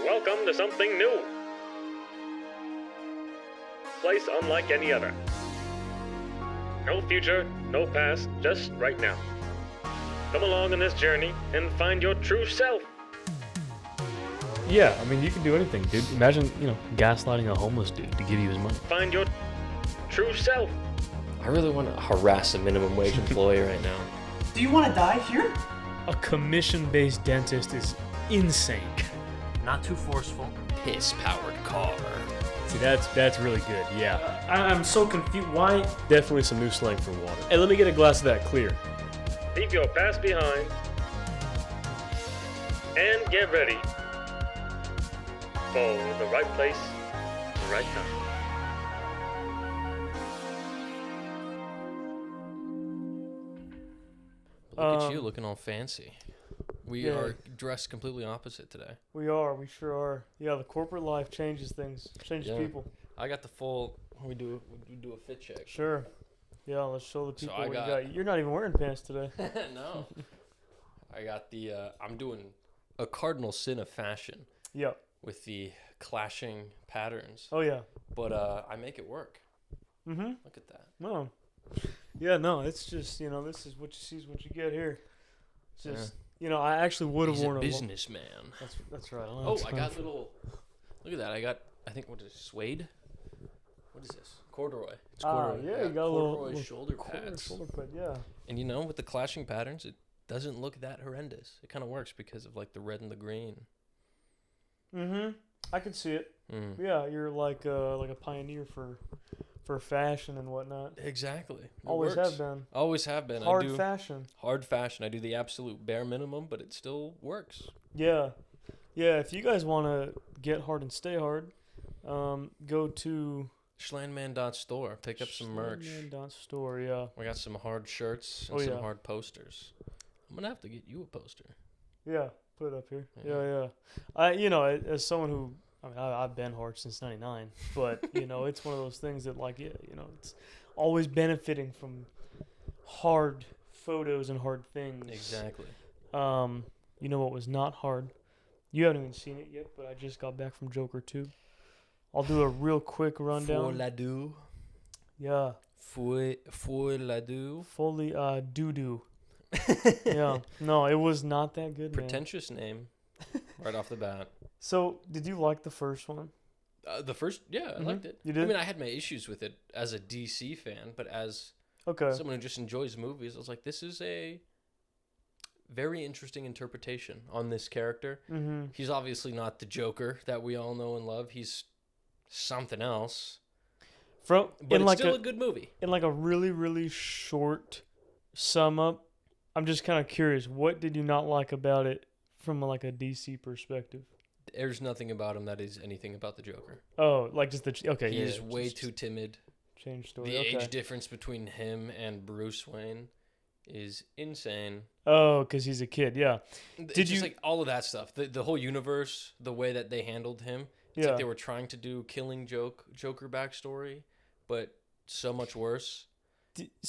Welcome to something new. Place unlike any other. No future, no past, just right now. Come along on this journey and find your true self. Yeah, I mean, you can do anything, dude. Imagine, gaslighting a homeless dude to give you his money. Find your true self. I really want to harass a minimum wage employee right now. Do you want to die here? A commission-based dentist is insane. Not too forceful. Piss-powered car. See, that's really good, yeah. I'm so confused. Why? Definitely some new slang for water. Hey, let me get a glass of that clear. Leave your past behind. And get ready for the right place, the right time. Look at you looking all fancy. We Yeah. are dressed completely opposite today. We sure are. Yeah, the corporate life changes things, changes Yeah. people. I got the full. We do a fit check. Sure. Yeah, let's show the So people I what got- you got. You're not even wearing pants today. No. I got the. I'm doing a cardinal sin of fashion Yep. with the clashing patterns, Oh, yeah. but I make it work. Mm-hmm. Look at that. No. Yeah, no, it's just, this is what you see is what you get here. It's just, I actually would have He's worn a a businessman. That's right. Oh, I got little. Look at that. I think what is it, suede? What is this? Corduroy. It's corduroy. Yeah, I you got a corduroy little shoulder corner pads. shoulder pad, yeah. And with the clashing patterns, it doesn't look that horrendous. It kind of works because of like the red and the green. Mm-hmm. I can see it. Mm. Yeah, you're like a pioneer for fashion and whatnot. Exactly. It Always works. have been. Always have been. Hard I do fashion. hard fashion. I do the absolute bare minimum, but it still works. Yeah. Yeah, if you guys want to get hard and stay hard, go to Schlandman.store. Pick up some merch. Store, yeah. We got some hard shirts and Oh, some yeah. hard posters. I'm gonna have to get you a poster. Yeah, put it up here. Yeah. Yeah. As someone who, I've been hard since '99, but it's one of those things that it's always benefiting from hard photos and hard things. Exactly. You know what was not hard? You haven't even seen it yet, but I just got back from Joker 2. I'll do a real quick rundown. Four la do. Yeah. Four la do. Fully doo-doo. Yeah. No, it was not that good, man. Pretentious name, right off the bat. So, did you like the first one? The first, yeah, I liked it. You did? I mean, I had my issues with it as a DC fan, but as Okay. someone who just enjoys movies, I was like, this is a very interesting interpretation on this character. Mm-hmm. He's obviously not the Joker that we all know and love. He's something else. But it's still a good movie. In like a really, really short sum up, I'm just kind of curious, what did you not like about it from like a DC perspective? There's nothing about him that is anything about the Joker. Oh, like just okay. He yeah, is way just too timid. Change story. The okay. age difference between him and Bruce Wayne is insane. Oh, because he's a kid. Yeah. Did you like all of that stuff? The whole universe, the way that they handled him. It's like they were trying to do Killing Joker backstory, but so much worse.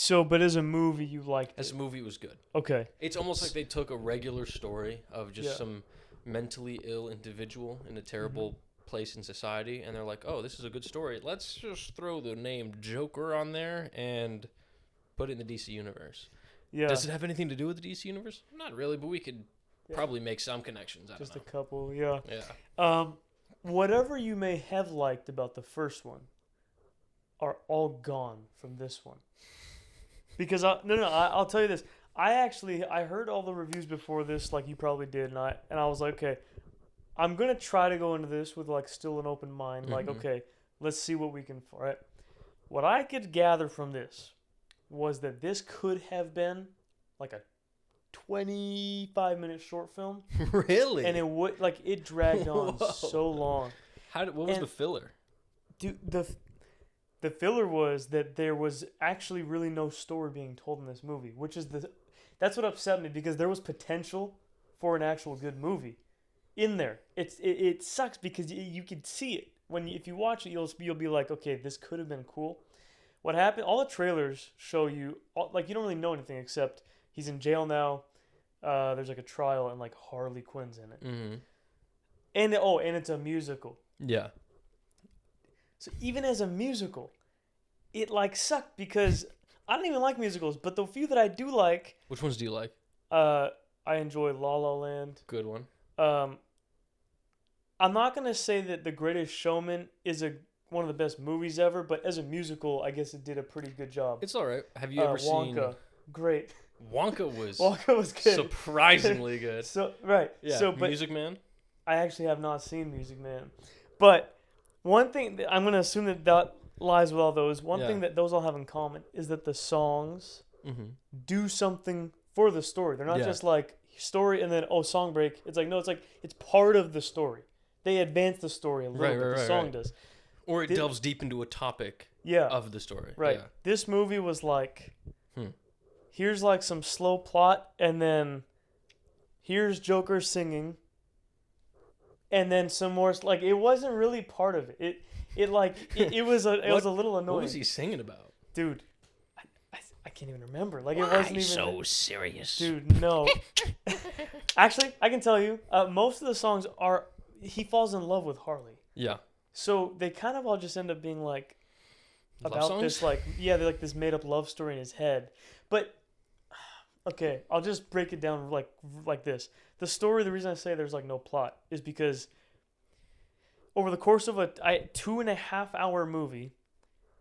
But as a movie, you liked it. As a movie, it was good. Okay. It's almost like they took a regular story of just some mentally ill individual in a terrible place in society, and they're like, oh, this is a good story. Let's just throw the name Joker on there and put it in the DC universe. Yeah. Does it have anything to do with the DC universe? Not really, but we could probably make some connections. I just don't a couple, yeah. Yeah. Whatever you may have liked about the first one are all gone from this one. Because I'll tell you this. I heard all the reviews before this, like you probably did, and I was like, okay, I'm gonna try to go into this with like still an open mind. Like, okay, let's see what we can. Right. What I could gather from this was that this could have been like a 25-minute short film. Really? And it dragged on so long. What was the filler? Dude, the filler was that there was actually really no story being told in this movie, which is that's what upset me, because there was potential for an actual good movie in there. It sucks because you could see it if you watch it. You'll be like, okay, this could have been cool. What happened? All the trailers show you you don't really know anything except he's in jail now. There's like a trial and like Harley Quinn's in it. Mm-hmm. and it's a musical. Yeah. So even as a musical, it like sucked because I don't even like musicals, but the few that I do like, Which ones do you like? I enjoy La La Land. Good one. I'm not gonna say that The Greatest Showman is one of the best movies ever, but as a musical, I guess it did a pretty good job. It's all right. Have you ever Wonka, seen great. Wonka? Was Wonka was good. surprisingly good. So right. Yeah. So, but Music Man. I actually have not seen Music Man, but one thing that I'm gonna assume that lies with all those. One Yeah. thing that those all have in common is that the songs Mm-hmm. do something for the story. They're not Yeah. just like story and then song break. It's like no, it's like it's part of the story. They advance the story a little bit. The song does. Or it delves deep into a topic Yeah. of the story. Right. Yeah. This movie was like, Hmm. here's like some slow plot, and then here's Joker singing, and then some more. Like it wasn't really part of it. It was a little annoying. What was he singing about? Dude, I can't even remember. Like it wasn't even so serious? Dude, no. Actually, I can tell you, most of the songs are he falls in love with Harley. Yeah. So they kind of all just end up being like Love about songs? this they're like this made up love story in his head. But okay, I'll just break it down like this. The story, the reason I say there's like no plot is because over the course of a 2.5 hour movie,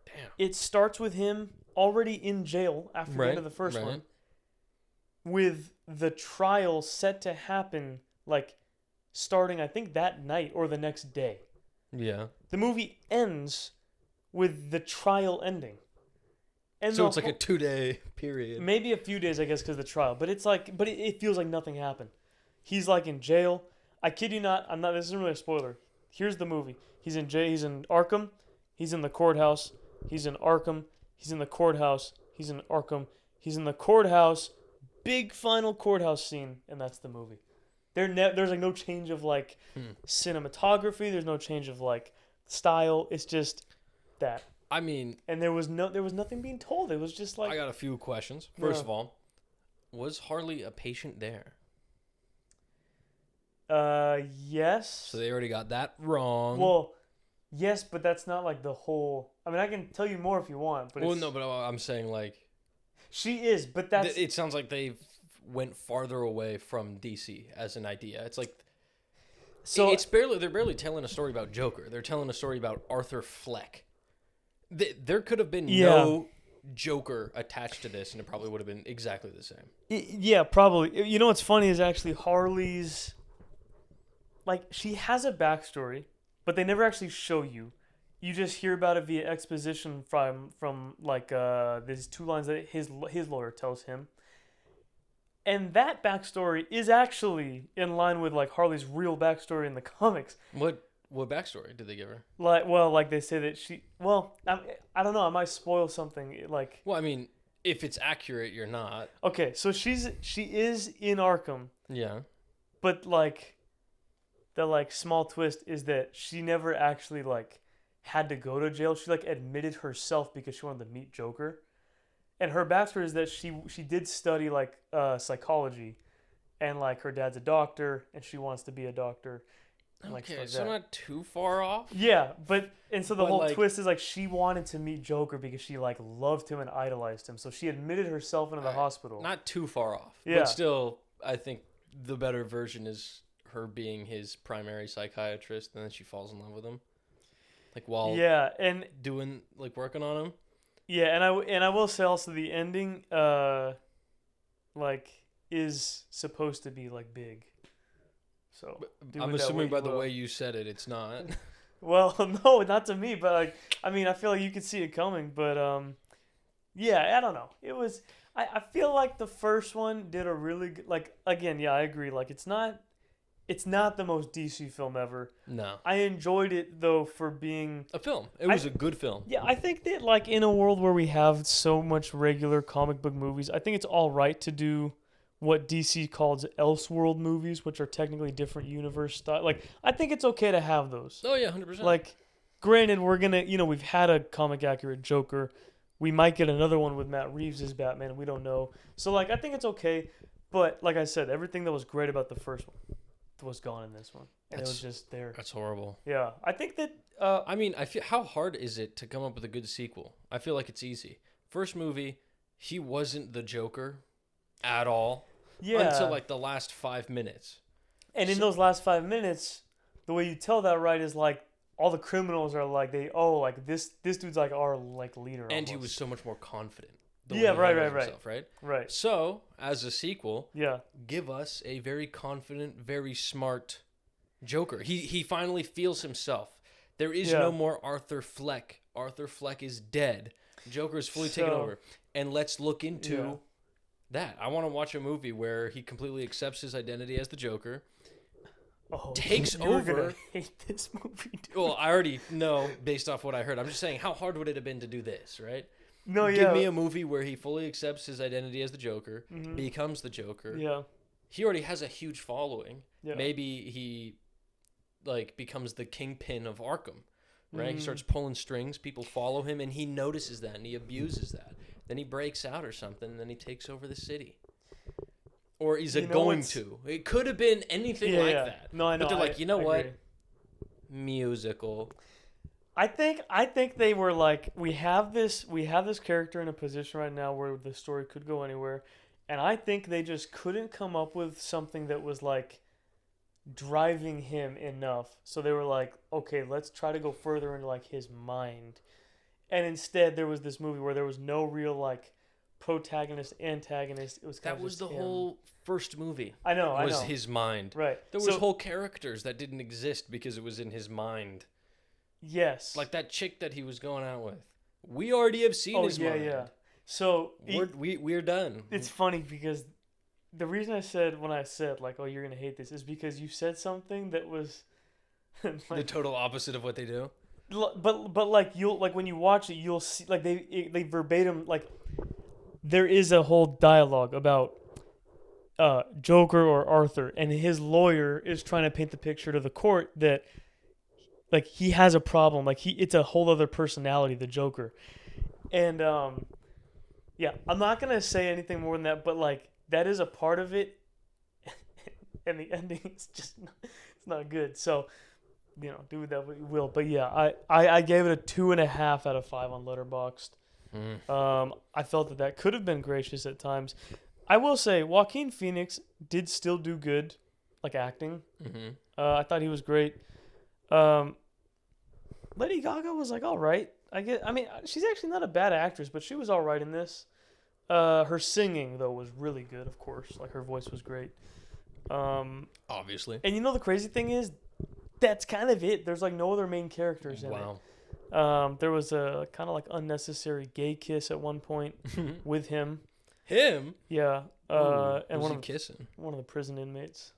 Damn. it starts with him already in jail after the end of the first one, with the trial set to happen like starting I think that night or the next day. Yeah. The movie ends with the trial ending. And So it's like a 2-day period. maybe a few days, I guess, because of the trial. But it's like, it feels like nothing happened. He's like in jail. I kid you not. I'm not. This isn't really a spoiler. Here's the movie. He's in jail. He's in Arkham. He's in the courthouse. He's in Arkham. He's in the courthouse. He's in Arkham. He's in the courthouse. Big final courthouse scene, and that's the movie. There's like no change of like cinematography. There's no change of like style. It's just that. I mean, And there was nothing being told. It was just like I got a few questions. First of all, was Harley a patient there? yes. So they already got that wrong. Well, yes, but that's not like the whole. I mean, I can tell you more if you want, but well, no, but I'm saying like she is. But that's it sounds like they went farther away from DC as an idea. It's like so they're barely telling a story about Joker. They're telling a story about Arthur Fleck. There could have been no Joker attached to this, and it probably would have been exactly the same. Yeah, probably. You know what's funny is actually Harley's. Like she has a backstory, but they never actually show you. You just hear about it via exposition from like these 2 lines that his lawyer tells him. And that backstory is actually in line with like Harley's real backstory in the comics. What backstory did they give her? Like they say that she. Well, I don't know. I might spoil something. Like. Well, I mean, if it's accurate, you're not. Okay, so she is in Arkham, Yeah. but like, the like small twist is that she never actually like had to go to jail. She like admitted herself because she wanted to meet Joker, and her backstory is that she did study like psychology, and like her dad's a doctor, and she wants to be a doctor. Like Okay, so not too far off. Yeah, but the But, whole like- twist is like she wanted to meet Joker because she like loved him and idolized him. So she admitted herself into the hospital. Not too far off. Yeah. But still, I think the better version is her being his primary psychiatrist, and then she falls in love with him, like while Yeah, and doing like working on him. yeah, and I will say also the ending like is supposed to be like big. So do I'm with that assuming what by you the will. way you said it, it's not. Well, no, not to me, but like I mean, I feel like you could see it coming, but yeah, I don't know. It was I feel like the first one did a really good, like again, yeah, I agree. Like it's not the most DC film ever. No. I enjoyed it though for being A film. It was a good film. yeah, I think that like in a world where we have so much regular comic book movies, I think it's all right to do what DC calls Elseworld movies, which are technically different universe style. Like I think it's okay to have those. Oh yeah, 100%. Like granted, we're going to, we've had a comic accurate Joker. We might get another one with Matt Reeves as Batman. We don't know. So like I think it's okay, but like I said, everything that was great about the first one was gone in this one, and it was just there. That's horrible. Yeah, I think that. I mean, I feel how hard is it to come up with a good sequel? I feel like it's easy. First movie, he wasn't the Joker at all. Yeah. Until like the last 5 minutes. And in those last 5 minutes, the way you tell that right is like all the criminals are like like this dude's like our like leader. And almost. he was so much more confident. Right. So, as a sequel, yeah, give us a very confident, very smart Joker. He finally feels himself. There is no more Arthur Fleck. Arthur Fleck is dead. Joker is fully taken over. And let's look into that. I want to watch a movie where he completely accepts his identity as the Joker. Takes over. You're gonna hate this movie, dude. Well, I already know based off what I heard. I'm just saying, how hard would it have been to do this, right? No, Give me a movie where he fully accepts his identity as the Joker, becomes the Joker. Yeah. He already has a huge following. Yeah. Maybe he like becomes the kingpin of Arkham, right? He starts pulling strings, people follow him, and he notices that and he abuses that. Then he breaks out or something, and then he takes over the city. Or he's going to. It could have been anything like that. No, I know. But they're like, you know what? Agree. Musical. I think they were like, we have this character in a position right now where the story could go anywhere, and I think they just couldn't come up with something that was like driving him enough. So they were like, okay, let's try to go further into like his mind. And instead there was this movie where there was no real like protagonist, antagonist. It was kind that of was just the him. whole first movie. I know. Was his mind. Right. There was whole characters that didn't exist because it was in his mind. Yes. Like that chick that he was going out with. We already have seen his mind. Yeah. So we're done. It's funny because the reason I said when I said like, oh, you're gonna hate this, is because you said something that was like, the total opposite of what they do. But like you'll like when you watch it, you'll see like they verbatim like there is a whole dialogue about Joker or Arthur, and his lawyer is trying to paint the picture to the court that like he has a problem, like it's a whole other personality, the Joker. And yeah, I'm not gonna say anything more than that, but like that is a part of it, and the ending is just it's not good. So you know, do with that what you will. But yeah, I gave it a 2.5 out of 5 on Letterboxd. I felt that could have been gracious at times. I will say Joaquin Phoenix did still do good, like acting. I thought he was great. Lady Gaga was like all right. I mean, she's actually not a bad actress, but she was all right in this. Her singing though was really good, of course. Like her voice was great. Obviously. And you know the crazy thing is, that's kind of it. There's like no other main characters in it. There was a kind of like unnecessary gay kiss at one point with him. Him? Yeah. And was he kissing? One of the prison inmates.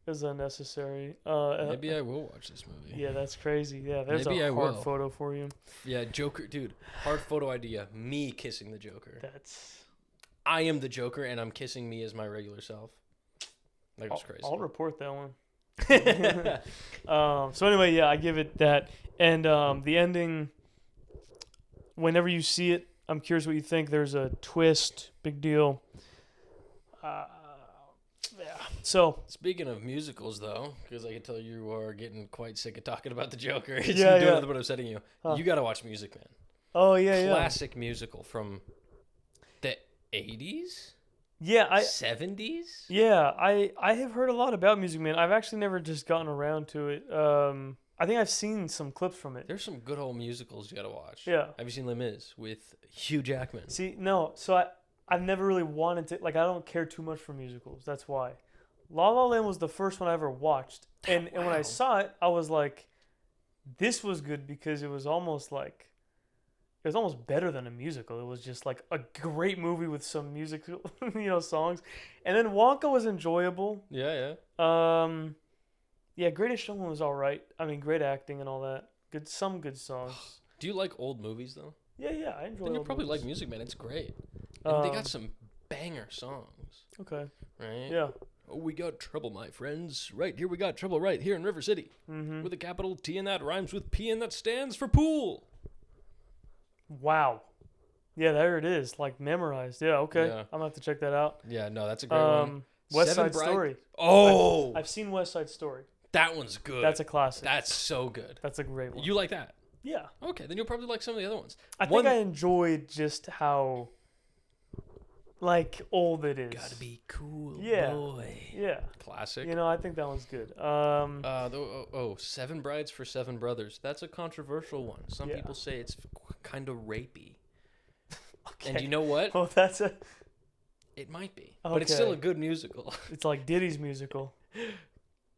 It was unnecessary. Maybe I will watch this movie. Yeah, that's crazy. Yeah, there's Maybe a hard photo for you. Yeah, Joker, dude. Hard photo idea. Me kissing the Joker. That's. I am the Joker, and I'm kissing me as my regular self. That was crazy. I'll report that one. So anyway, yeah, I give it that. And the ending, whenever you see it, I'm curious what you think. There's a twist, big deal. Yeah. So speaking of musicals, though, because I can tell you are getting quite sick of talking about the Joker. It's yeah. Doing what I'm setting you. You got to watch Music Man. Oh yeah, Classic musical from the 80s. Yeah, 70s. Yeah, I have heard a lot about Music Man. I've actually never just gotten around to it. I think I've seen some clips from it. There's some good old musicals you gotta watch. Yeah. Have you seen Les Mis with Hugh Jackman? See, no. So I've never really wanted to. Like, I don't care too much for musicals. That's why. La La Land was the first one I ever watched, and when I saw it, I was like, this was good because it was almost like. It was almost better than a musical. It was just like a great movie with some musical, songs. And then Wonka was enjoyable. Yeah. Yeah, Greatest Showman was all right. I mean, great acting and all that. Some good songs. Do you like old movies though? Yeah, I enjoy. Then you old probably movies. like Music Man. It's great. And they got some banger songs. Okay. Right. Yeah. Oh, we got trouble, my friends. Right here, we got trouble. Right here in River City, with a capital T, and that rhymes with P, and that stands for pool. Wow. Yeah, there it is. Like memorized. Yeah, okay. Yeah. I'm going to have to check that out. Yeah, no, that's a great one. West Seven Side Story. Oh, I've seen West Side Story. that one's good. That's a classic. That's so good. That's a great one. You like that? Yeah. Okay, then you'll probably like some of the other ones. I think I enjoyed just how, like, old it is. Gotta be cool, Yeah. boy. Yeah. Classic. You know, I think that one's good. Seven Brides for Seven Brothers. That's a controversial one. Some Yeah. people say it's kind of rapey. Okay. And you know what? Oh, that's a. It might be, but it's still Okay. a good musical. It's like Diddy's musical,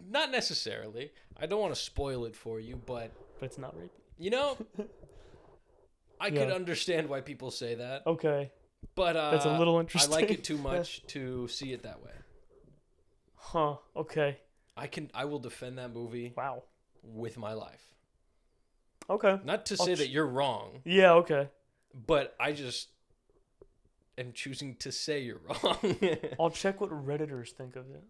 Not necessarily. I don't want to spoil it for you, but but it's not rapey. you know, I could Yeah. understand why people say that. Okay. But That's a little I interesting. like it too much to see it that way. Huh. Okay. I will defend that movie Wow. with my life. Okay. Not to I'll say that you're wrong, Yeah. Okay. but I just am choosing to say you're wrong. I'll check what Redditors think of it.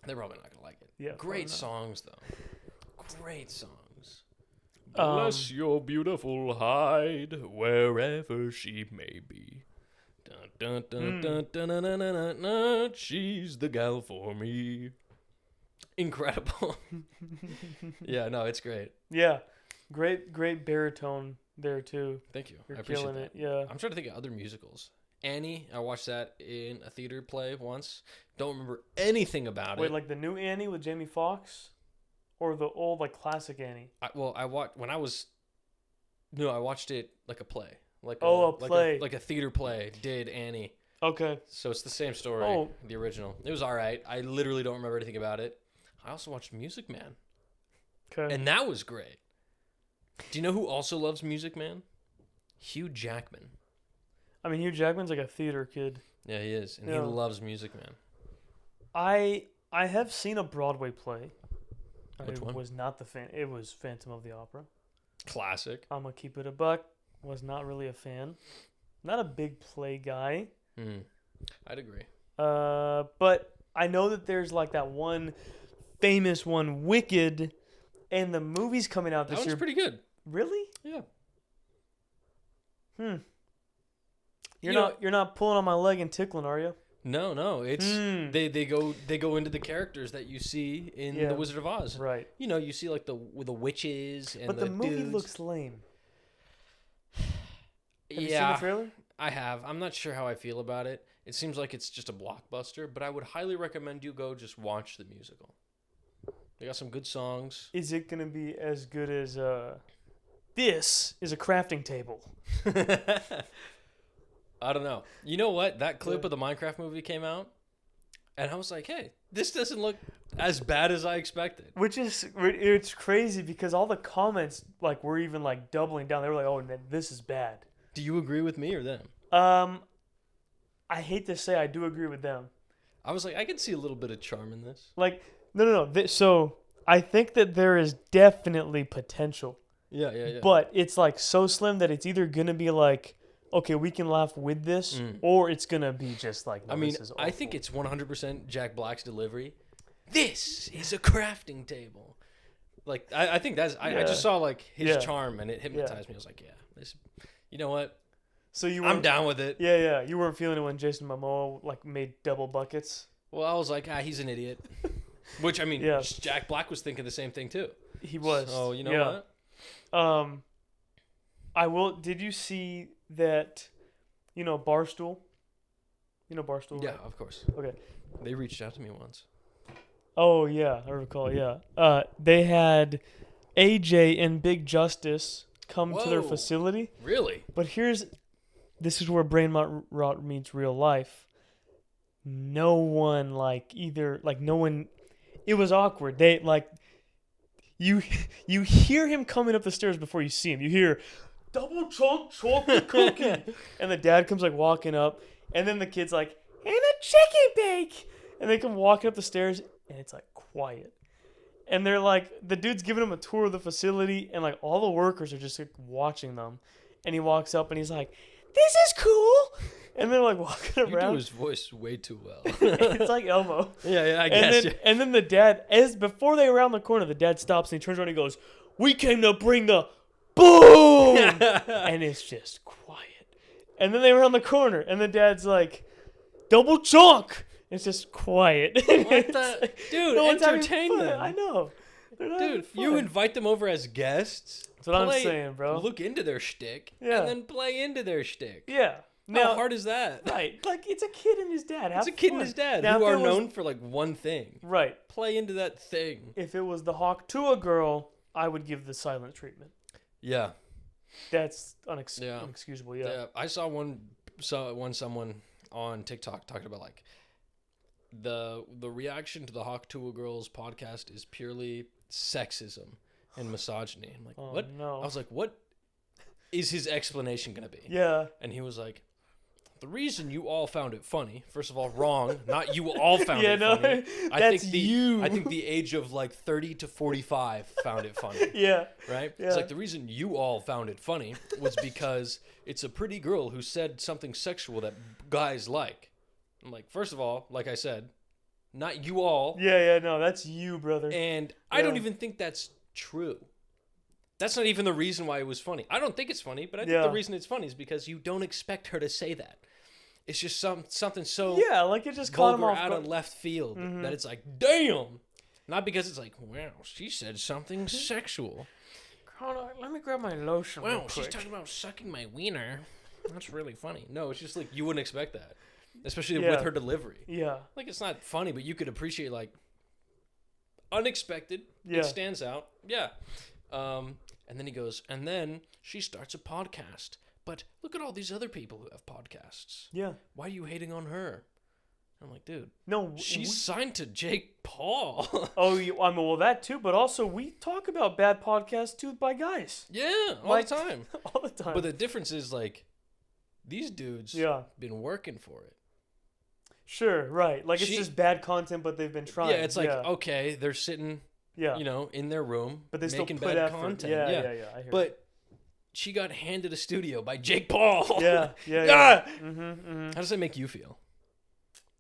They're probably not gonna like it. Yeah. Great probably not. songs though. Great songs. Bless your beautiful hide, wherever she may be. Dun, dun, dun, dun, dun, dun, dun, dun, dun, dun, she's the gal for me. Incredible. Yeah, no, it's great. Yeah. Great baritone there too. Thank you. You're I appreciate killing that. it. Yeah. I'm trying to think of other musicals. Annie, I watched that in a theater play once. Don't remember anything about Wait, it. like the new Annie with Jamie Foxx, or the old like classic Annie? I watched it like a play. Like Oh, a play. like a theater play did Annie. Okay. So it's the same story, Oh. the original. It was all right. I literally don't remember anything about it. I also watched Music Man, Okay. and that was great. Do you know who also loves Music Man? Hugh Jackman. I mean, Hugh Jackman's like a theater kid. Yeah, he is, and Yeah. he loves Music Man. I have seen a Broadway play. Which I one? was not the fan. It was Phantom of the Opera. Classic. I'm gonna keep it a buck. Was not really a fan. Not a big play guy. I'd agree. But I know that there's like that one famous one, Wicked, and the movie's coming out That this one's year. pretty good. Really? Yeah. You're not pulling on my leg and tickling, are you? No. It's they go into the characters that you see in Yeah. The Wizard of Oz. Right. You know, you see like the witches and But the the movie dudes. looks lame. Have you seen Yeah, the trailer? I have. I'm not sure how I feel about it. It seems like it's just a blockbuster, but I would highly recommend you go just watch the musical. They got some good songs. Is it gonna be as good as this is a crafting table? I don't know. You know what? That clip Yeah. of the Minecraft movie came out, and I was like, hey, this doesn't look as bad as I expected. Which is it's crazy because all the comments like were even like doubling down. They were like, "Oh, this is bad." Do you agree with me or them? I hate to say I do agree with them. I was like, I can see a little bit of charm in this. Like, no. So I think that there is definitely potential, Yeah. but it's like so slim that it's either gonna be like, okay, we can laugh with this, or it's gonna be just like, no, I mean, this is I think it's 100% Jack Black's delivery. This is a crafting table. Like, I think that's... I just saw, like, his Yeah. charm, and it hypnotized me. I was like, yeah, this... You know what? So you I'm weren't- down with it. Yeah. You weren't feeling it when Jason Momoa like made double buckets. Well, I was like, he's an idiot. Which, I mean, Yeah. Jack Black was thinking the same thing, too. He was. So, you know what? what? I will. Did you see that? You know Barstool. You know Barstool. Yeah, right? of course. Okay. They reached out to me once. Oh yeah, I recall. Yeah. They had AJ and Big Justice come to their Whoa. facility. Really? But this is where brain rot meets real life. No one it was awkward. They like you hear him coming up the stairs before you see him. You hear double chunk chocolate cookie, and the dad comes like walking up, and then the kid's like, and a chicken bake, and they come walking up the stairs, and it's like quiet. And they're like, the dude's giving him a tour of the facility, and like all the workers are just like watching them. And he walks up and he's like, "This is cool." And they're like walking You do around. his voice way too well. It's like Elmo. Yeah, I And guess. then the dad, before they round the corner, the dad stops and he turns around and he goes, "We came to bring the boom." And it's just quiet. And then they round the corner and the dad's like, "Double chunk." It's just quiet. What the dude? No one's having Entertain fun. them. I know. They're not having Dude, fun. you invite them over as guests. That's what I'm saying, bro. Look into their shtick, Yeah. and then play into their shtick. Yeah. How hard is that? Right. Like, it's a kid and his dad. It's a kid and his dad now, who if are it was- known for like one thing. Right. Play into that thing. If it was the hawk to a girl, I would give the silent treatment. Yeah. That's Yeah. unexcusable. Yeah. Yeah. I saw someone on TikTok talking about like the reaction to the Hawk to a Girl's podcast is purely sexism and misogyny. I'm like, Oh, what? no. I was like, what is his explanation gonna be? Yeah. And he was like, the reason you all found it funny, first of all, wrong. Not you all found Yeah, it no, funny. that's you. I think the age of like 30 to 45 found it funny. Yeah. Right? Yeah. It's like the reason you all found it funny was because it's a pretty girl who said something sexual that guys like. I'm like, first of all, like I said, not you all. Yeah. No, that's you, brother. And I don't Yeah. even think that's true. That's not even the reason why it was funny. I don't think it's funny, but I think Yeah. the reason it's funny is because you don't expect her to say that. It's just something so Yeah, like it just caught him vulgar off out guard. of left field Mhm. that it's like, damn. Not because it's like, wow, she said something sexual. Hold on, let me grab my lotion. real Wow, she's quick. talking about sucking my wiener. That's really funny. No, it's just like you wouldn't expect that, especially Yeah. with her delivery. Yeah. Like it's not funny, but you could appreciate like unexpected. Yeah. It stands out. Yeah. And then he goes, and then she starts a podcast. But look at all these other people who have podcasts. Yeah. Why are you hating on her? I'm like, dude, No, she's signed to Jake Paul. Oh, I mean, well, that too, but also we talk about bad podcasts too by guys Yeah, all Like- the time. all the time. But the difference is like, these dudes Yeah. been working for it. Sure, right. Like it's She- just bad content, but they've been trying. Yeah, it's like, okay, they're sitting, yeah, you know, in their room, but they still making put bad effort. content. Yeah. I hear. But she got handed a studio by Jake Paul. yeah. Ah! Mm-hmm. How does that make you feel?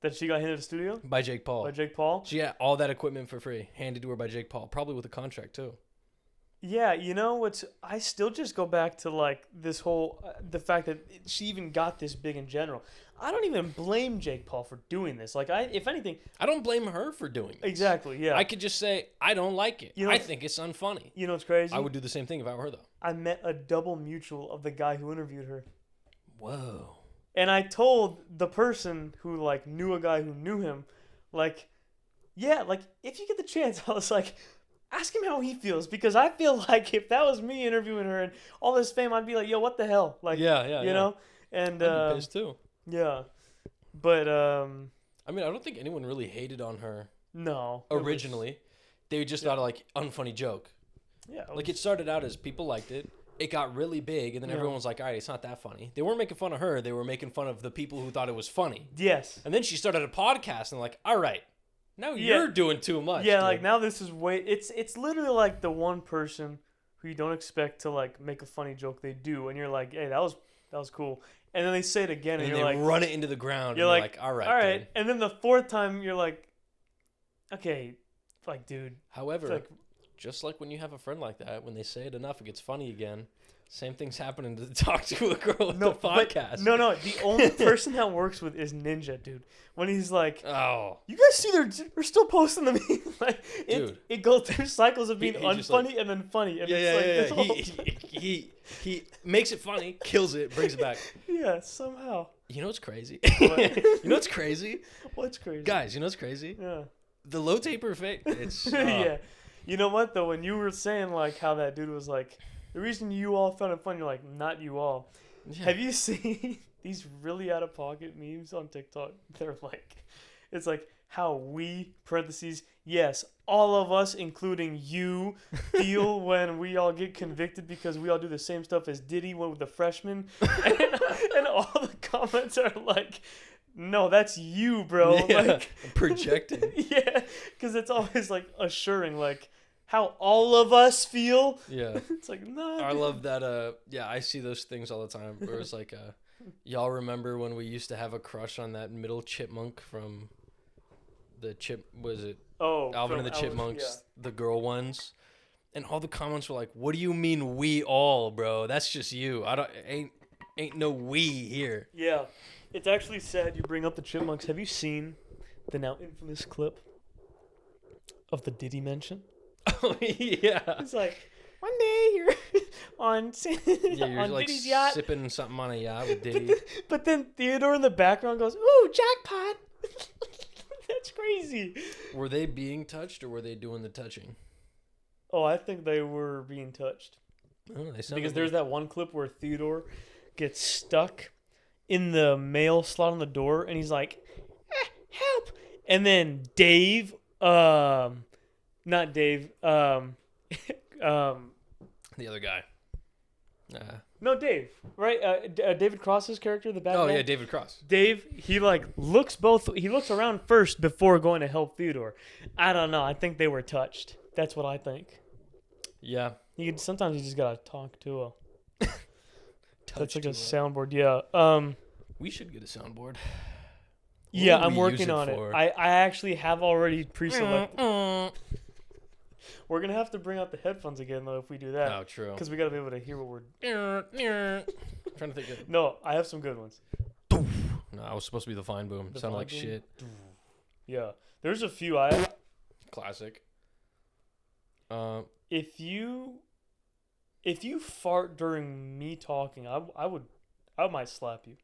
That she got handed a studio By Jake Paul. by Jake Paul. She got all that equipment for free, handed to her by Jake Paul, probably with a contract too. Yeah, you know what's? I still just go back to like this whole the fact that she even got this big in general. I don't even blame Jake Paul for doing this. Like if anything, I don't blame her for doing this. exactly. Yeah. I could just say, I don't like it. You know- I think it's unfunny. You know what's crazy? I would do the same thing if I were her, though. I met a double mutual of the guy who interviewed her. Whoa. And I told the person who like knew a guy who knew him, like, yeah, like if you get the chance, I was like, ask him how he feels because I feel like if that was me interviewing her and all this fame, I'd be like, yo, what the hell? Like, Yeah. you know, and I'd be pissed too. yeah, but I mean, I don't think anyone really hated on her no, it was- originally. They just thought like unfunny joke. yeah, Like it started out as people liked it. It got really big, and then Yeah. everyone was like, all right, it's not that funny. They weren't making fun of her. They were making fun of the people who thought it was funny. yes, And then she started a podcast, and like, all right, now Yeah. you're doing too much. yeah, dude. like now this is way. It's literally like the one person who you don't expect to like make a funny joke they do, and you're like, hey, that was cool, and then they say it again, and And you're they like, run it into the ground. you're and like, all right, all right, dude. and then the fourth time you're like, okay, like dude, However, it's like, just like when you have a friend like that, when they say it enough, it gets funny again. Same thing's happening to talk to a girl with the but- podcast. no, the only person that works with is Ninja, dude. When he's like, Oh, you guys see they're still posting the meme, like Dude. it goes through cycles of being he just, unfunny like- and then funny, and yeah. it's like this whole He makes it funny, kills it, brings it back. yeah, somehow. You know what's crazy? What? You know what's crazy? What's crazy? Guys, you know what's crazy? Yeah. The low taper fake. It's Yeah. You know what though? When you were saying like how that dude was like, the reason you all found it funny, you're like, not you all. yeah. Have you seen these really out of pocket memes on TikTok? They're like, it's like how we parentheses yes, all of us, including you, feel when we all get convicted because we all do the same stuff as Diddy with the freshman, and all the comments are like, no, that's you, bro. Yeah, Like projecting. yeah, because it's always like assuring, like how all of us feel. Yeah. It's like no. I love that. Yeah, I see those things all the time. Where it's like, y'all remember when we used to have a crush on that middle chipmunk from the was it Oh, Alvin from and the Chipmunks, yeah. the girl ones, and all the comments were like, "What do you mean we all, bro? That's just you. I don't ain't no we here." Yeah, it's actually sad you bring up the Chipmunks. Have you seen the now infamous clip of the Diddy mention. Oh yeah. It's like, one day you're on, Yeah, you're on like Diddy's yacht. sipping something on a yacht with Diddy. But then Theodore in the background goes, ooh, jackpot. That's crazy. Were they being touched or were they doing the touching? Oh, I think they were being touched. Oh, they sounded Because there's that one clip where Theodore gets stuck in the mail slot on the door, and he's like, help. And then Dave, not Dave, the other guy. no, Dave, right? David Cross's character, the bad Oh guy. yeah, David Cross. Dave, he like looks around first before going to help Theodore. I don't know. I think they were touched. That's what I think. Yeah. Sometimes you just gotta talk to a. That's like a Touch soundboard. Yeah. We should get a soundboard. Yeah, would I'm we use working it on it. for? I actually have already pre-selected. We're gonna have to bring out the headphones again though if we do that. Oh, true. Because we gotta be able to hear what we're. Trying to think of. No, I have some good ones. No, I was supposed to be the fine boom. The Sounded fine like boom? shit. Yeah, there's a few. I Classic. if you fart during me talking, I might slap you.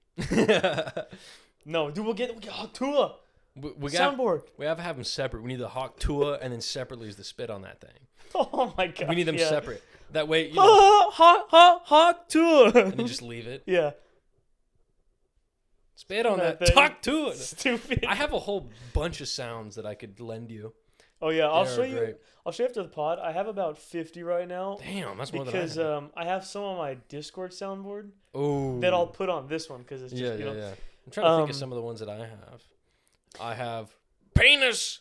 No, dude, we'll get Tua we got. soundboard. We have to have them separate. We need the hawk Tua and then separately is the spit on that thing. Oh my god, We need them yeah. separate. That way, you know, Hawk Tua. and then just leave it. Yeah, Spit on that. thing. Talk to it. Stupid. I have a whole bunch of sounds that I could lend you. Oh yeah, I'll They're show you. great. I'll show you after the pod. I have about 50 right now Damn, that's more because than I have. I have some on my Discord soundboard Oh. that I'll put on this one because it's just Yeah, you yeah, know. yeah. I'm trying to think of some of the ones that I have. I have penis.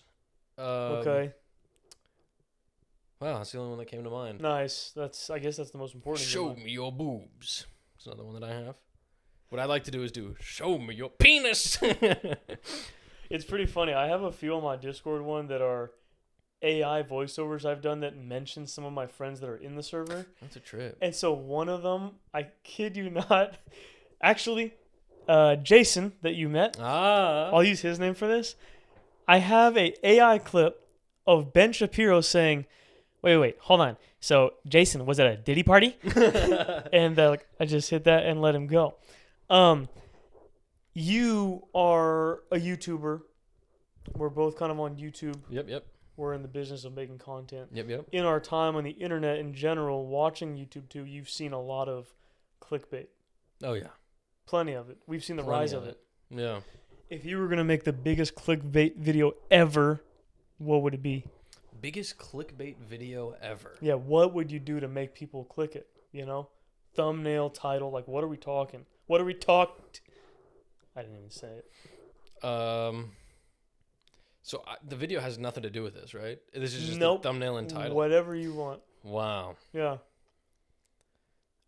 Okay, Wow, that's the only one that came to mind. nice. I guess that's the most important. Show me your boobs. That's another one that I have. What I'd like to do is show me your penis. It's pretty funny. I have a few on my Discord one that are AI voiceovers I've done that mention some of my friends that are in the server. That's a trip. And so one of them, I kid you not, actually, Jason that you met. Ah. I'll use his name for this. I have a AI clip of Ben Shapiro saying, "Wait, hold on. So Jason, was it a Diddy party?" And like I just hit that and let him go. You are a YouTuber. We're both kind of on YouTube. Yep. We're in the business of making content. Yep. In our time on the internet in general, watching YouTube too, you've seen a lot of clickbait. Oh yeah. Plenty of it. We've seen the Plenty rise of of it. Yeah. If you were going to make the biggest clickbait video ever, what would it be? Biggest clickbait video ever. Yeah, what would you do to make people click it? You know? Thumbnail, title, like what are we talking? What are we I didn't even say it. So the video has nothing to do with this, right? This is just Nope. the thumbnail and title. Whatever you want. Wow. Yeah.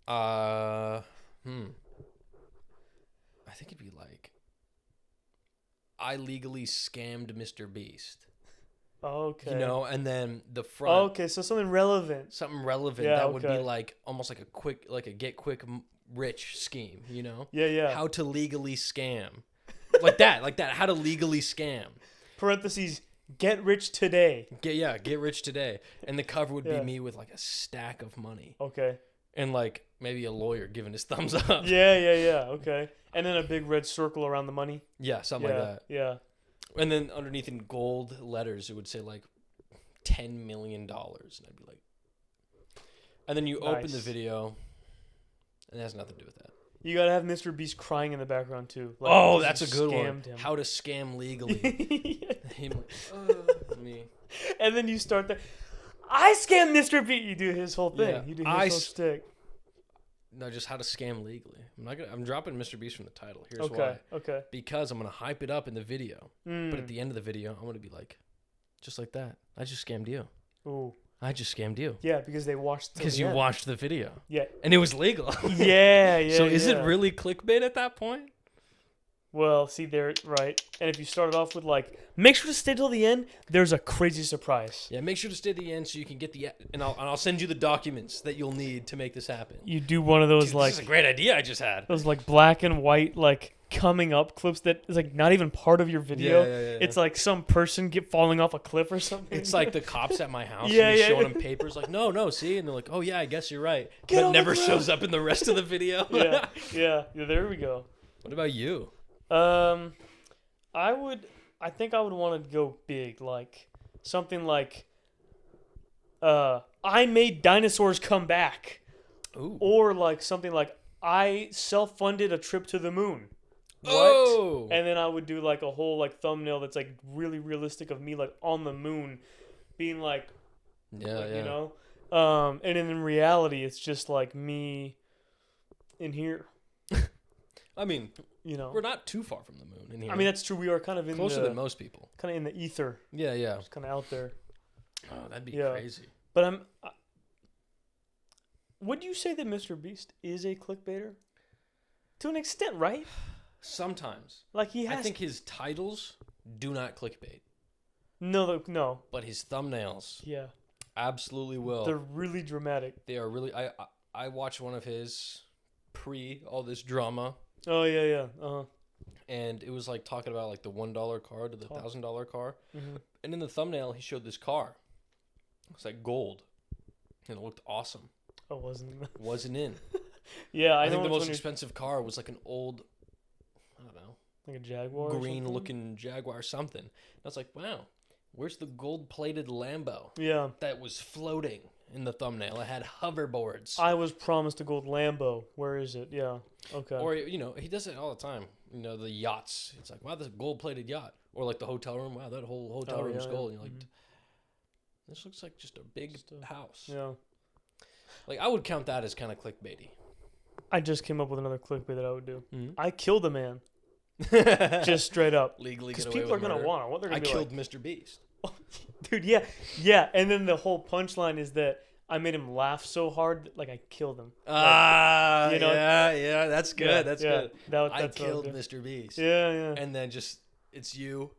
I think it'd be like, I legally scammed Mr. Beast. Okay. You know, and then the front. Okay, so something relevant. Something relevant Yeah, that would be okay. like almost like a get quick rich scheme, you know? Yeah. How to legally scam. like that. How to legally scam. Parentheses, get rich today. Get rich today. And the cover would Yeah. be me with like a stack of money Okay. and like maybe a lawyer giving his thumbs up. Yeah. Okay. And then a big red circle around the money. Yeah, something Yeah. like that. Yeah. And then underneath in gold letters, it would say like $10 million. And I'd be like, and then you open the Nice. video and it has nothing to do with that. You gotta have Mr. Beast crying in the background too. Like, Oh, because that's a you good one. scammed him. How to scam legally. Him like, me. And then you start the, I scammed Mr. Beast. You do his whole thing. Yeah, You do his whole shtick. No, just how to scam legally. I'm dropping Mr. Beast from the title. Here's why. Okay. Because I'm gonna hype it up in the video, but Mm. at the end of the video, I'm gonna be like, just like that. I just scammed you. Ooh. I just scammed you. Yeah, because they watched. till Because the you end. watched the video. Yeah. And it was legal. Yeah. So is it yeah. really clickbait at that point? Well, see there, right? And if you started off with like, make sure to stay till the end. There's a crazy surprise. Yeah, make sure to stay to the end so you can get and I'll send you the documents that you'll need to make this happen. You do one of those Dude, like this is a great idea I just had. those like black and white like coming up clips that is like not even part of your video. Yeah. It's like some person falling off a cliff or something. It's like the cops at my house Yeah, and he's yeah. showing them papers like, no, see? And they're like, oh, yeah, I guess you're right. Get But on the never ground. shows up in the rest of the video. yeah. There we go. What about you? I think I would want to go big, like something like I made dinosaurs come back. Ooh. Or like something like I self-funded a trip to the moon. What? Oh! And then I would do like a whole like thumbnail that's like really realistic of me like on the moon being like, Yeah. you know? And then in reality it's just like me in here, I mean, you know. we're not too far from the moon in here. I mean that's true, we are kind of in closer the than most people. kind of in the ether. Yeah. Just kind of out there. Oh, that'd be Yeah. crazy. But would you say that Mr. Beast is a clickbaiter? To an extent, right? Sometimes. Like he has. I think his titles do not clickbait, No. but his thumbnails Yeah. absolutely will. They're really dramatic. They are really. I watched one of his pre all this drama, Oh yeah. and it was like talking about like the $1 car to the $1,000 car, Mm-hmm. and in the thumbnail he showed this car. It was like gold, and it looked awesome. Oh, wasn't. Wasn't in. Yeah, I know think the which most one you're- expensive car was like an old, I don't know, like a Jaguar. or something? green looking Jaguar or something. And I was like, wow, where's the gold plated Lambo Yeah. that was floating in the thumbnail? It had hoverboards. I was promised a gold Lambo. Where is it? Yeah. Okay. Or, you know, he does it all the time. You know, the yachts. It's like, wow, this gold plated yacht. Or like the hotel room. Wow, that whole hotel room's gold. And you're like, this looks like just a big house. Yeah. Like, I would count that as kind of clickbaity. I just came up with another clickbait that I would do. Mhm. I killed a man. Just straight up. Legally Because get away people are with gonna murder. want it. What they're I gonna be killed like, Mr. Beast. dude. Yeah. And then the whole punchline is that I made him laugh so hard that, like I killed him. Ah, you know- yeah, that's good. Yeah, that's yeah. good. That's I what killed I'll do. Mr. Beast. Yeah. And then just, it's you,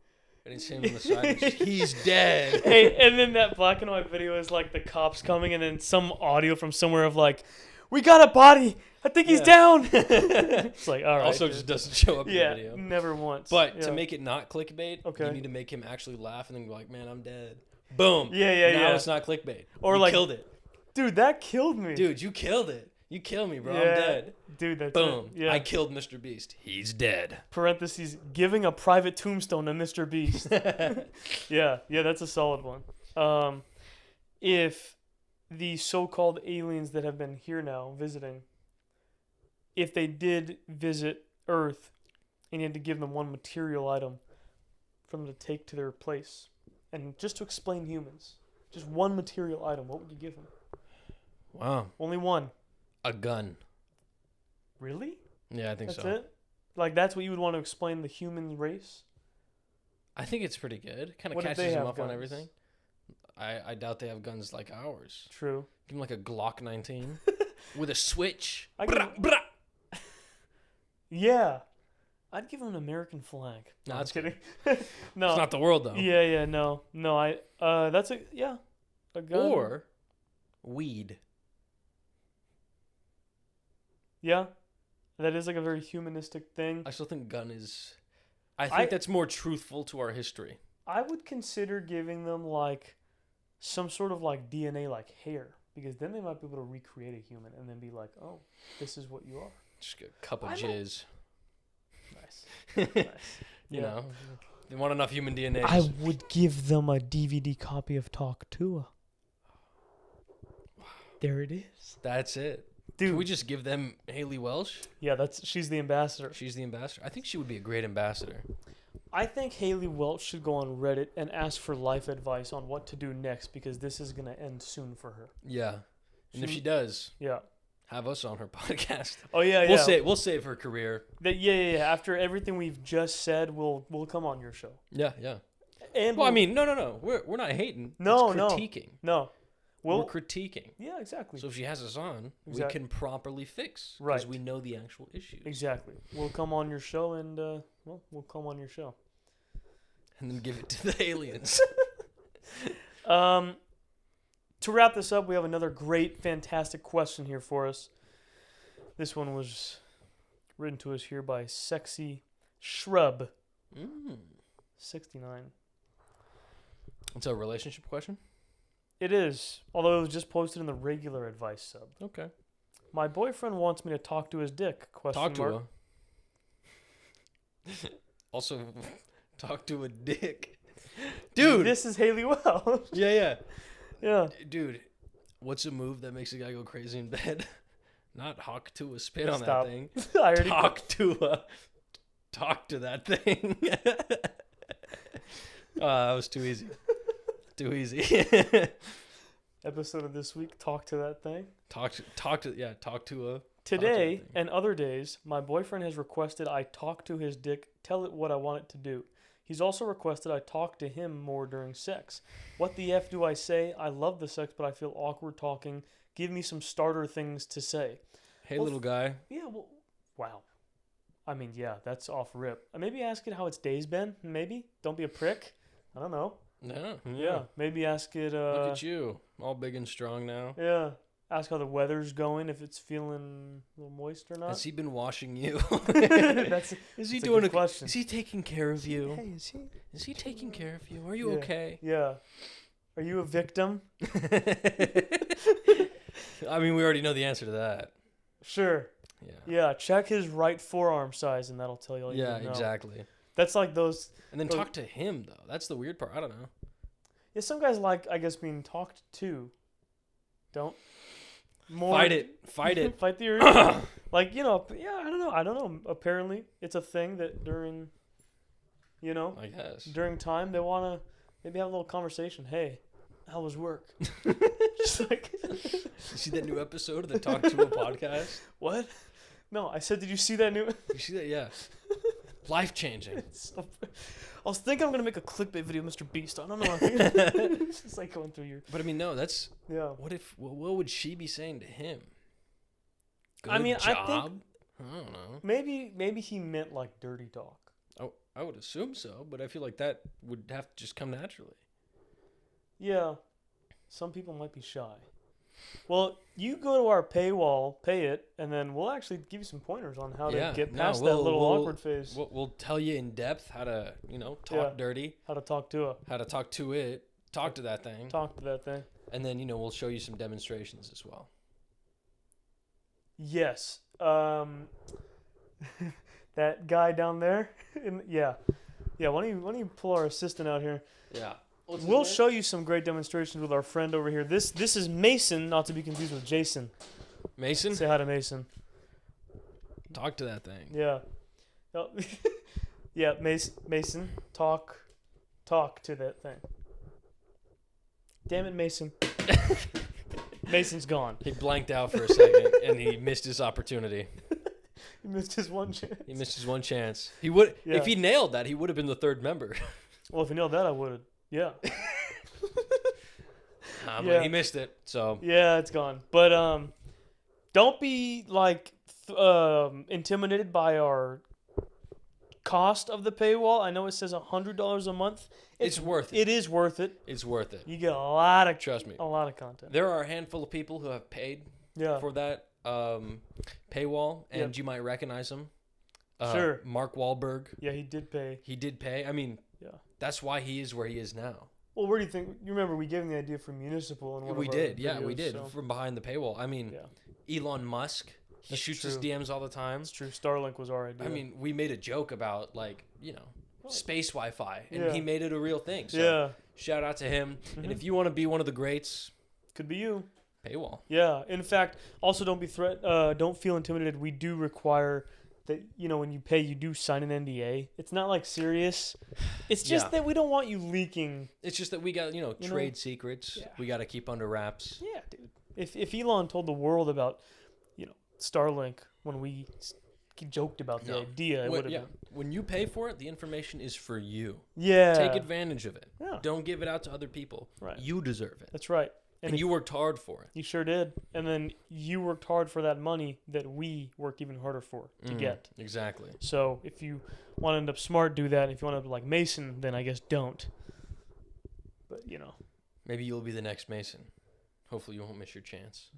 and it's him on the side. And just, he's dead. Hey, and then that black and white video is like the cops coming, and then some audio from somewhere of like, "We got a body. I think he's down." It's like, all right. Also, dude. just doesn't show up in yeah, the video. never once. But yeah. to make it not clickbait, Okay. you need to make him actually laugh and then be like, man, I'm dead. Boom. Yeah, now yeah. it's not clickbait. Or you like- killed it. dude, that killed me. Dude, you killed it. You kill me, bro. Yeah. I'm dead. Dude, that's Boom. it. Yeah. I killed Mr. Beast. He's dead. Parentheses, giving a private tombstone to Mr. Beast. yeah, that's a solid one. If the so-called aliens that have been here now visiting, if they did visit Earth and you had to give them one material item for them to take to their place, and just to explain humans, just one material item, what would you give them? Wow. Only one. A gun. Really? Yeah, I think That's so. it? Like, that's what you would want to explain the human race? I think it's pretty good. Kind of What if catches they them have up on guns? everything. I doubt they have guns like ours. True. Give them like a Glock 19 with a switch. I Brah, give- brah. Yeah. I'd give him an American flag. No, I'm that's kidding. good. no. It's not the world though. Yeah, no. That's a a gun. Or weed. Yeah. That is like a very humanistic thing. I still think gun is. I think that's more truthful to our history. I would consider giving them like some sort of like DNA like hair, because then they might be able to recreate a human and then be like, "Oh, this is what you are." Just a cup of I don't- jizz. Nice. Nice. You Yeah. know, they want enough human DNA. I just- would give them a DVD copy of Talk to Her. There it is. That's it. Dude. Can we just give them Haley Welsh? Yeah, she's the ambassador. She's the ambassador. I think she would be a great ambassador. I think Haley Welch should go on Reddit and ask for life advice on what to do next, because this is going to end soon for her. Yeah. And if She- she does, Yeah. have us on her podcast. Oh yeah, We'll save her career. Yeah. After everything we've just said, we'll come on your show. Yeah. And Well, I we'll- mean, no. We're not hating. No, it's no. critiquing. no. We're Well, critiquing. yeah, exactly. So if she has us on, Exact- we can properly fix. Right. Because we know the actual issues. Exactly. We'll come on your show and we'll come on your show. And then give it to the aliens. To wrap this up, we have another great, fantastic question here for us. This one was written to us here by Sexy Shrub 69. It's a relationship question? It is, although it was just posted in the regular advice sub. Okay. My boyfriend wants me to talk to his dick. Talk to Mark. her. Also, talk to a dick. Dude. This is Haley Wells. Yeah. Yeah. Dude, what's a move that makes a guy go crazy in bed? Not hawk to a spit on Stop. that thing. I already Talk to that thing. That was too easy. Too easy. Episode of this week, talk to that thing. Talk to a Today and other days, my boyfriend has requested I talk to his dick, tell it what I want it to do. He's also requested I talk to him more during sex. What the F do I say? I love the sex, but I feel awkward talking. Give me some starter things to say. Hey, little guy. Yeah, well, wow. I mean, yeah, that's off rip. Maybe ask it how its day's been. Maybe. Don't be a prick. I don't know. Yeah. Maybe ask it. Look at you, all big and strong now. Yeah. Ask how the weather's going, if it's feeling a little moist or not. Has he been washing you? Is he a doing good question? Is he taking care of you? Hey, is he? Is he taking care of you? Are you Yeah. okay? Yeah. Are you a victim? I mean, we already know the answer to that. Sure. Yeah. Yeah. Check his right forearm size, and that'll tell you all you Yeah, need to know. exactly. That's like those. And then those- talk to him though. That's the weird part. I don't know. Yeah, some guys like, I guess, being talked to. Don't. More. Fight it. Fight the urge. Like, yeah, I don't know. Apparently, it's a thing that during, I guess. during time, they want to maybe have a little conversation. Hey, how was work? Just like, You see that new episode of the Talk to a podcast? what? No, I said, did you see that new? You see that? Yeah. Life changing. I was thinking I'm going to make a clickbait video, Mr. Beast. I don't know. It's just like going through your. But I mean, no, that's. Yeah. What would she be saying to him? Good I mean, job? I think. I don't know. Maybe he meant like dirty talk. I would assume so, but I feel like that would have to just come naturally. Yeah. Some people might be shy. Well, you go to our paywall, pay it, and then we'll actually give you some pointers on how to get past that little awkward phase. We'll tell you in depth how to, talk dirty, How to talk to how to talk to it, talk to that thing, that thing. and then we'll show you some demonstrations as well. Yes. That guy down there. Yeah. Why don't you pull our assistant out here? Yeah. We'll show you some great demonstrations with our friend over here. This is Mason, not to be confused with Jason. Mason, Say hi to Mason. talk to that thing. Yeah. Oh, yeah, Mason, talk to that thing. Damn it, Mason. Mason's gone. He blanked out for a second and he missed his opportunity. He missed his one chance. He missed his one chance. He would Yeah. if he nailed that, he would have been the third member. Well, if he nailed that, I would have. Yeah. But Yeah. he missed it. So Yeah, it's gone. But don't be like intimidated by our cost of the paywall. I know it says $100 a month. it's worth it. It is worth it. It's worth it. You get a lot of Trust me. content. There are a handful of people who have paid Yeah. for that paywall, and Yep. you might recognize him. Sure. Mark Wahlberg. Yeah, he did pay. He did pay. I mean, Yeah. that's why he is where he is now. Well, where do you think? You remember we gave him the idea for municipal and We did. Yeah, we did. From behind the paywall. I mean, Yeah. Elon Musk. He That's shoots his true. DMs all the time. It's true. Starlink was our idea. I mean, we made a joke about space Wi-Fi, and Yeah. he made it a real thing. So yeah, shout out to him. Mhm. And if you want to be one of the greats, could be you. paywall. Yeah. In fact, also don't be don't feel intimidated. We do require that when you pay, you do sign an NDA. It's not like serious. It's just Yeah. that we don't want you leaking. It's just that we got know, trade secrets. yeah. We got to keep under wraps. Yeah, dude. If Elon told the world about Starlink when we joked about the No. idea, it would have been. When you pay for it, the information is for you. Yeah. Take advantage of it. Yeah. Don't give it out to other people. Right. You deserve it. That's right. And if- you worked hard for it. You sure did. And then you worked hard for that money that we worked even harder for to get. Exactly. So if you want to end up smart, do that. If you want to end up like Mason, then I guess don't. But Maybe you'll be the next Mason. Hopefully you won't miss your chance.